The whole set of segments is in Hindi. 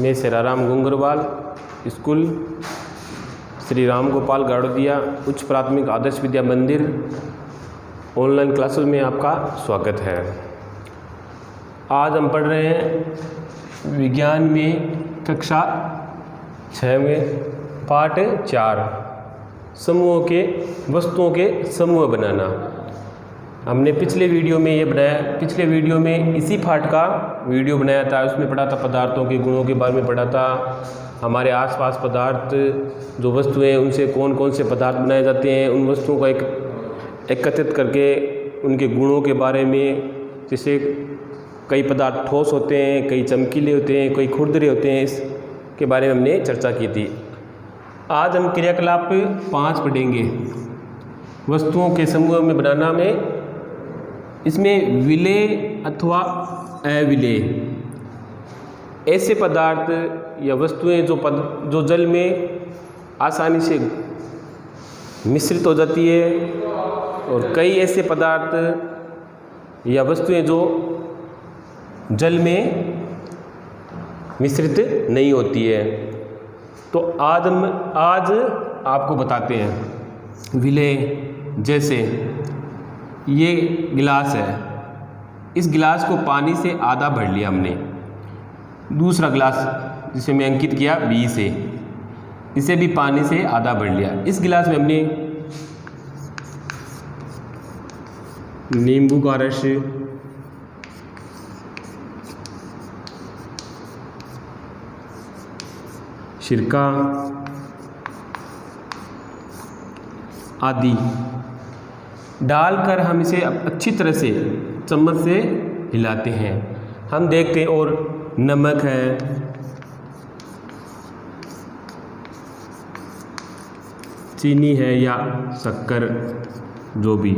मैं सेराराम गुंगरवाल स्कूल श्री राम गोपाल गाड़ोदिया उच्च प्राथमिक आदर्श विद्या मंदिर ऑनलाइन क्लासेस में आपका स्वागत है। आज हम पढ़ रहे हैं विज्ञान में कक्षा 6 में पाठ 4 समूहों के वस्तुओं के समूह बनाना। हमने पिछले वीडियो में ये बनाया, पिछले वीडियो में इसी पाठ का वीडियो बनाया था। उसमें पढ़ा था पदार्थों के गुणों के बारे में पढ़ा था। हमारे आसपास पदार्थ जो वस्तुएं हैं उनसे कौन कौन से पदार्थ बनाए जाते हैं, उन वस्तुओं को एकत्रित करके उनके गुणों के बारे में, जैसे कई पदार्थ ठोस होते हैं, कई चमकीले होते हैं, कई खुरदरे होते हैं, इसके बारे में हमने चर्चा की थी। आज हम क्रियाकलाप 5 पढ़ेंगे वस्तुओं के समूह में बनाना में। इसमें विलेय अथवा अविलेय ऐसे पदार्थ या वस्तुएं जो जल में आसानी से मिश्रित हो जाती है, और कई ऐसे पदार्थ या वस्तुएं जो जल में मिश्रित नहीं होती है। तो आज आपको बताते हैं विलेय। जैसे ये गिलास है, इस गिलास को पानी से आधा भर लिया हमने। दूसरा गिलास जिसे मैं अंकित किया B से, इसे भी पानी से आधा भर लिया। इस गिलास में हमने नींबू का रस, सिरका आदि डालकर हम इसे अच्छी तरह से चम्मच से हिलाते हैं। हम देखते हैं, और नमक है, चीनी है या शक्कर, जो भी।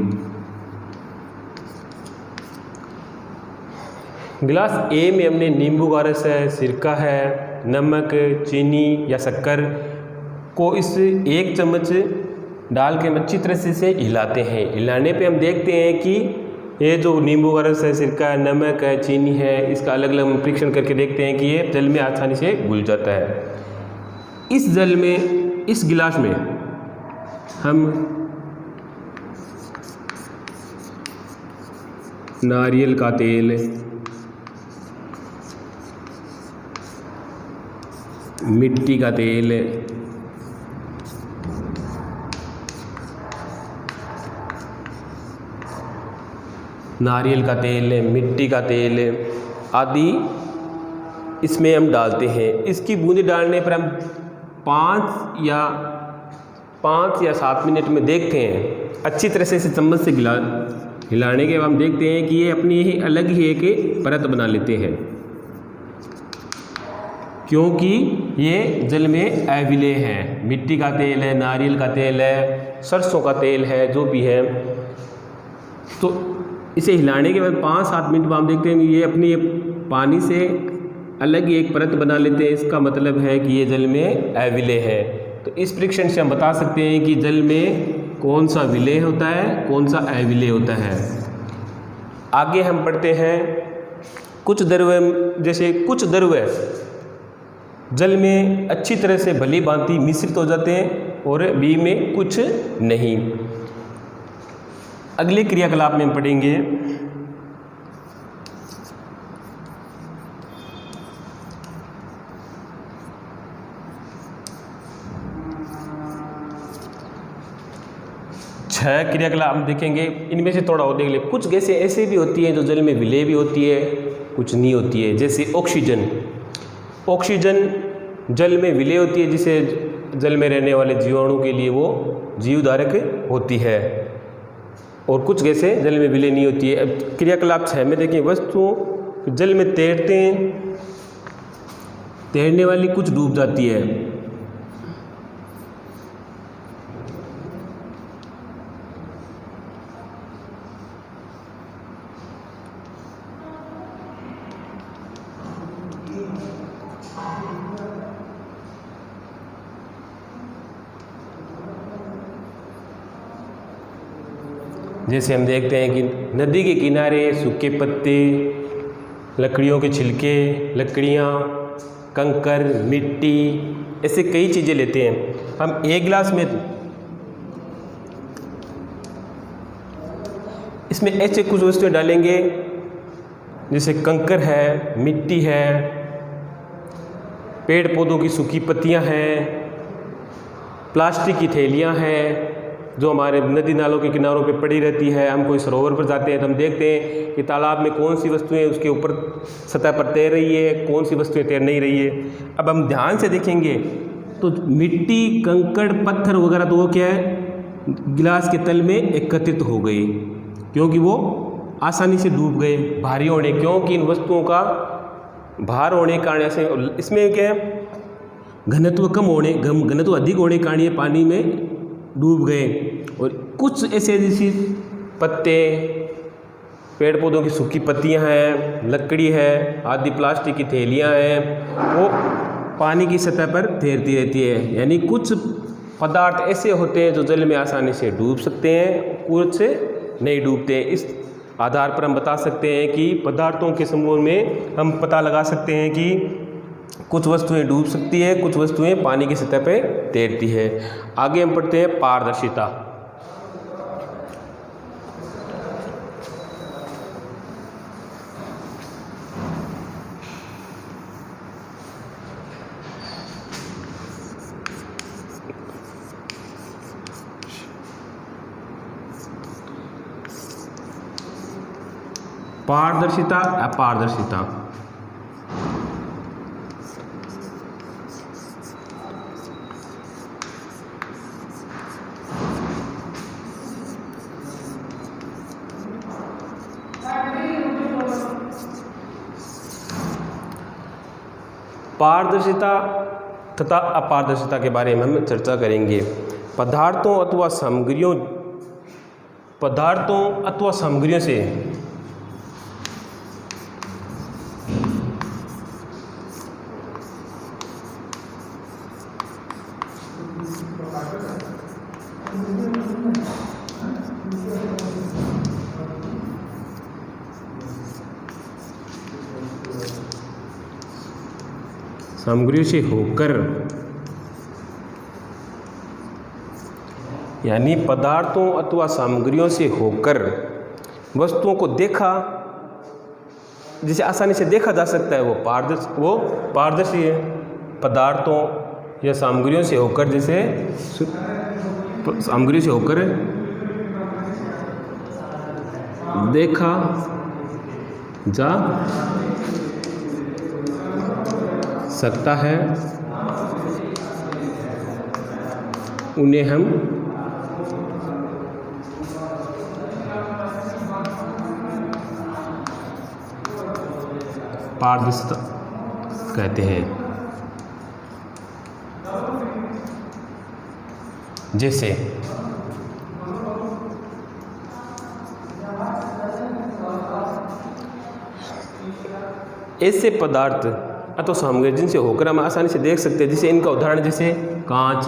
गिलास A में हमने नींबू का रस है, सिरका है, नमक, चीनी या शक्कर को इस 1 चम्मच डाल के हम अच्छी तरह से इसे हिलाते हैं। हिलाने पे हम देखते हैं कि ये जो नींबू का रस है, सिरका है, नमक है, चीनी है, इसका अलग अलग हम परीक्षण करके देखते हैं कि ये जल में आसानी से घुल जाता है। इस जल में, इस गिलास में हम नारियल का तेल, मिट्टी का तेल, नारियल का तेल, मिट्टी का तेल आदि इसमें हम डालते हैं। इसकी बूंदें डालने पर हम 5 या 7 मिनट में देखते हैं। अच्छी तरह से इसे चम्मच से हिलाने के बाद हम देखते हैं कि ये अपनी ही अलग ही एक परत बना लेते हैं, क्योंकि ये जल में अविलेय है। मिट्टी का तेल है, नारियल का तेल है, सरसों का तेल है, जो भी है। तो इसे हिलाने के बाद 5-7 मिनट बाद हम देखते हैं कि ये अपनी पानी से अलग ही एक परत बना लेते हैं। इसका मतलब है कि ये जल में अविलेय है। तो इस परीक्षण से हम बता सकते हैं कि जल में कौन सा विलेय होता है, कौन सा अविलेय होता है। आगे हम पढ़ते हैं कुछ द्रव्य, जैसे कुछ द्रव्य जल में अच्छी तरह से भली भांति मिश्रित हो जाते हैं और B में कुछ नहीं। अगले क्रियाकलाप में हम पढ़ेंगे छह क्रियाकलाप हम देखेंगे। इनमें से थोड़ा और देख ले। कुछ गैसें ऐसे भी होती हैं जो जल में विलेय भी होती है, कुछ नहीं होती है। जैसे ऑक्सीजन जल में विलेय होती है, जिसे जल में रहने वाले जीवाणु के लिए वो जीवधारक होती है, और कुछ गैसें जल में विलेय नहीं होती है। अब क्रियाकलाप 6 में देखें, वस्तुओं जल में तैरते हैं, तैरने वाली कुछ डूब जाती है। जैसे हम देखते हैं कि नदी के किनारे सूखे पत्ते, लकड़ियों के छिलके, लकड़ियाँ, कंकर, मिट्टी, ऐसे कई चीज़ें लेते हैं। हम एक गिलास में इसमें ऐसे कुछ वस्तुएं डालेंगे जैसे कंकर है, मिट्टी है, पेड़ पौधों की सूखी पत्तियां हैं, प्लास्टिक की थैलियां हैं जो हमारे नदी नालों के किनारों पे पड़ी रहती है। हम कोई सरोवर पर जाते हैं तो हम देखते हैं कि तालाब में कौन सी वस्तुएं उसके ऊपर सतह पर तैर रही है, कौन सी वस्तुएं तैर नहीं रही है। अब हम ध्यान से देखेंगे तो मिट्टी, कंकड़, पत्थर वगैरह तो वो क्या है, गिलास के तल में एकत्रित हो गई क्योंकि वो आसानी से डूब गए भारी होने, क्योंकि इन वस्तुओं का भार होने के कारण से इसमें क्या है, घनत्व कम होने, घनत्व अधिक होने के कारण ये पानी में डूब गए। और कुछ ऐसे जैसी पत्ते, पेड़ पौधों की सूखी पत्तियां हैं, लकड़ी है, आदि प्लास्टिक की थैलियां हैं, वो पानी की सतह पर तैरती रहती है। यानी कुछ पदार्थ ऐसे होते हैं जो जल में आसानी से डूब सकते हैं, कुछ से नहीं डूबते। इस आधार पर हम बता सकते हैं कि पदार्थों के समूह में हम पता लगा सकते हैं कि कुछ वस्तुएं डूब सकती है, कुछ वस्तुएं पानी की सतह पे तैरती है। आगे हम पढ़ते हैं पारदर्शिता। पारदर्शिता, अपारदर्शिता। पारदर्शिता तथा अपारदर्शिता के बारे में हम चर्चा करेंगे। पदार्थों अथवा सामग्रियों से होकर, यानी पदार्थों अथवा सामग्रियों से होकर वस्तुओं को देखा, जिसे आसानी से देखा जा सकता है, वो पारदर्शी है। पदार्थों या सामग्रियों से होकर, जैसे सामग्रियों से होकर देखा जा सकता है, उन्हें हम पारदर्शिता कहते हैं। जैसे ऐसे पदार्थ अथवा सामग्री जिनसे होकर हम आसानी से देख सकते हैं, जैसे इनका उदाहरण जैसे कांच,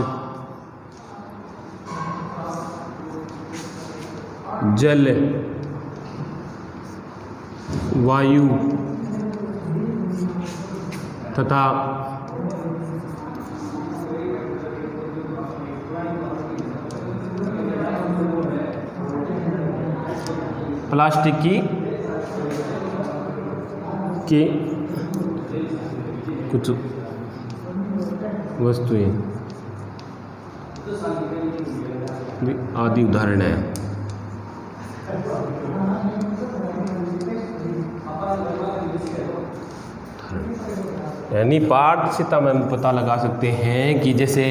जल, वायु तथा प्लास्टिक की कुछ वस्तुएं आदि उदाहरण है। यानी पारदर्शिता में हम पता लगा सकते हैं कि जैसे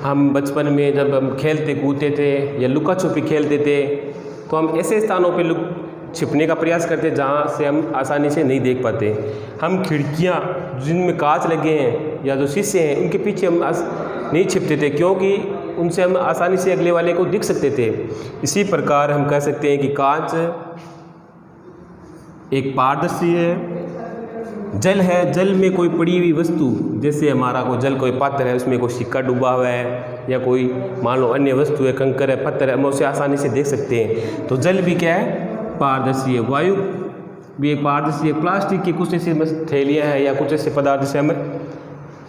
हम बचपन में जब हम खेलते कूदते थे या लुका छुपी खेलते थे तो हम ऐसे स्थानों पे छिपने का प्रयास करते जहाँ से हम आसानी से नहीं देख पाते। हम खिड़कियाँ जिनमें कांच लगे हैं या जो शीशे हैं उनके पीछे हम नहीं छिपते थे, क्योंकि उनसे हम आसानी से अगले वाले को दिख सकते थे। इसी प्रकार हम कह सकते हैं कि कांच एक पारदर्शी है। जल है, जल में कोई पड़ी हुई वस्तु, जैसे हमारा कोई जल कोई पात्र है, उसमें कोई सिक्का डूबा हुआ है या कोई मान लो अन्य वस्तु है, कंकर है, पत्थर है, हम उसे आसानी से देख सकते हैं। तो जल भी क्या है, पारदर्शी है। वायु भी एक पारदर्शी एक प्लास्टिक की कुछ ऐसी थैलियाँ हैं या कुछ ऐसे पदार्थ जिसे हम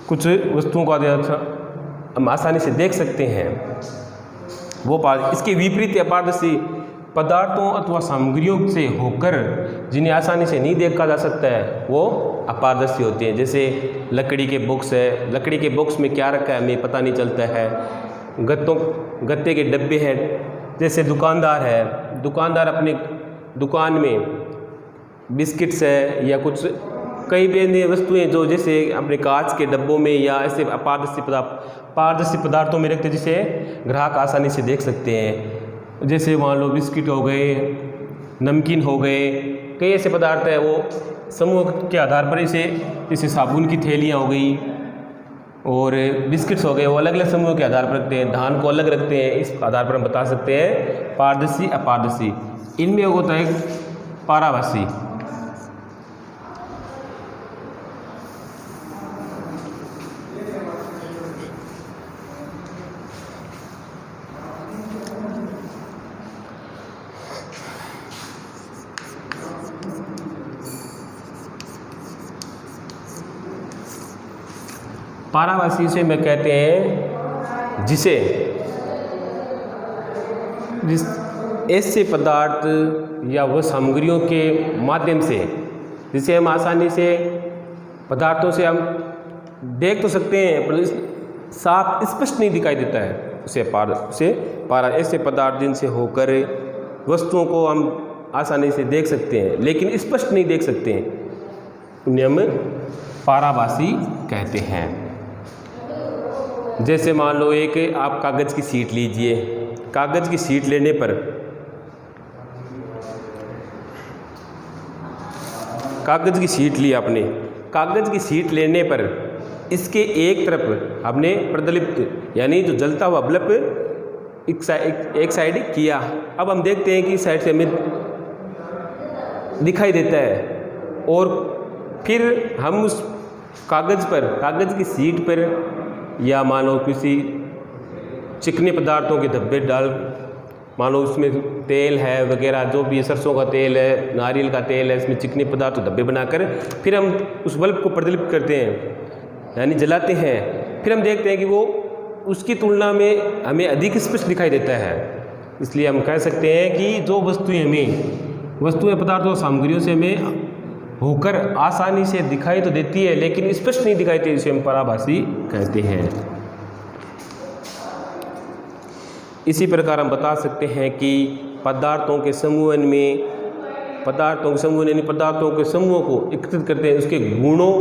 कुछ वस्तुओं का हम आसानी से देख सकते हैं, वो इसके विपरीत अपारदर्शी पदार्थों अथवा सामग्रियों से होकर जिन्हें आसानी से नहीं देखा जा सकता है वो अपारदर्शी होते हैं। जैसे लकड़ी के बॉक्स है, लकड़ी के बॉक्स में क्या रखा है हमें पता नहीं चलता है। गत्ते के डब्बे हैं, जैसे दुकानदार है, दुकानदार अपने दुकान में बिस्किट्स है या कुछ कई भी वस्तुएं जो जैसे अपने कांच के डब्बों में या ऐसे पारदर्शी पदार्थों में रखते जिसे ग्राहक आसानी से देख सकते हैं। जैसे मान लो बिस्किट हो गए, नमकीन हो गए, कई ऐसे पदार्थ हैं वो समूह के आधार पर इसे जैसे साबुन की थैलियाँ हो गई और बिस्किट्स हो गए, वो अलग अलग समूह के आधार पर रखते हैं, धान को अलग रखते हैं। इस आधार पर हम बता सकते हैं पारदर्शी अपारदर्शी। इनमें होता है पाराभासी। पाराभासी से मैं कहते हैं जिसे ऐसे पदार्थ या वह सामग्रियों के माध्यम से जिसे हम आसानी से पदार्थों से हम देख तो सकते हैं पर साफ स्पष्ट नहीं दिखाई देता है, उसे ऐसे पदार्थ जिनसे होकर वस्तुओं को हम आसानी से देख सकते हैं लेकिन स्पष्ट नहीं देख सकते हैं, उन्हें हम पाराभासी कहते हैं। जैसे मान लो एक आप कागज़ की शीट लीजिए, कागज़ की शीट लेने पर कागज़ की शीट ली आपने, कागज़ की शीट लेने पर इसके एक तरफ हमने प्रदीप्त यानी जो जलता हुआ बल्ब एक साइड किया। अब हम देखते हैं कि इस साइड से हमें दिखाई देता है और फिर हम उस कागज़ पर, कागज़ की शीट पर या मान लो किसी चिकने पदार्थों के धब्बे डाल, मान लो उसमें तेल है वगैरह जो भी सरसों का तेल है, नारियल का तेल है, इसमें चिकने पदार्थ धब्बे बनाकर फिर हम उस बल्ब को प्रज्वलित करते हैं यानी जलाते हैं। फिर हम देखते हैं कि वो उसकी तुलना में हमें अधिक स्पष्ट दिखाई देता है। इसलिए हम कह सकते हैं कि जो वस्तुएं पदार्थों सामग्रियों से हमें होकर आसानी से दिखाई तो देती है लेकिन स्पष्ट नहीं दिखाई देती, इसे हम पराभासी कहते हैं। इसी प्रकार हम बता सकते हैं कि पदार्थों के समूह के समूह को एकत्रित करते हैं उसके गुणों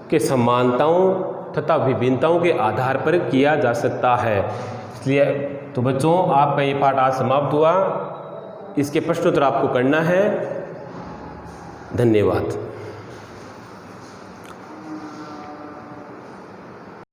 के समानताओं तथा विभिन्नताओं के आधार पर किया जा सकता है। इसलिए तो बच्चों आपका ये पाठ आज समाप्त हुआ, इसके प्रश्नोत्तर आपको करना है। धन्यवाद।